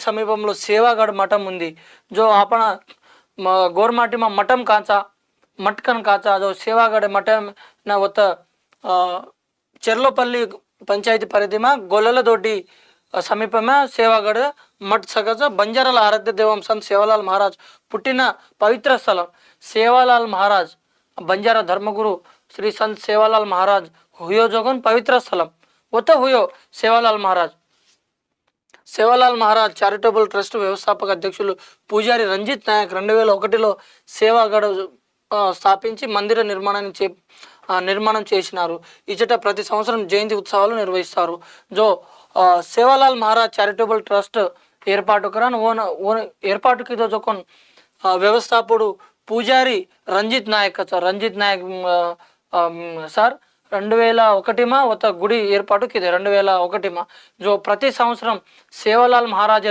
समीपंలో సేవాగఢ్ మఠం ఉంది. जो अपना गोरमाटी में मठम काचा मटकन काचा जो सेवागढ़ मठम न होत చెర్లోపల్లి పంచాయతీ పరిధి में గొల్లలదొడ్డి సమీప में సేవాగఢ్ మఠ సగజ బంజారాల ఆరాధ్య దైవం సంత్ సేవాలాల్ మహారాజ్ పుట్టిన పవిత్ర స్థలం. సేవాలాల్ మహారాజ్ బంజారా ధర్మగురు श्री संत सेवालाल महाराज हुयो जोगन पवित्र स्थलम होत हुयो सेवालाल महाराज. సేవాలాల్ మహారాజ్ చారిటబుల్ ట్రస్ట్ వ్యవస్థాపక అధ్యక్షులు పూజారి రంజిత్ నాయక్ 2001లో సేవాగఢ్ స్థాపించి మందిర నిర్మాణం చేసినారు. ఇచ్చట ప్రతి సంవత్సరం జయంతి ఉత్సవాలు నిర్వహిస్తారు. జో సేవాలాల్ మహారాజ్ చారిటబుల్ ట్రస్ట్ ఏర్పాటు కరాన్ ఏర్పాటుకి జోకొన్ వ్యవస్థాపకుడు పూజారి రంజిత్ నాయక్ రంజిత్ నాయక్ సార్ 2001 ఒక గుడి ఏర్పాటుకి 2001 जो ప్రతి సంవత్సరం సేవాలాల్ మహారాజ్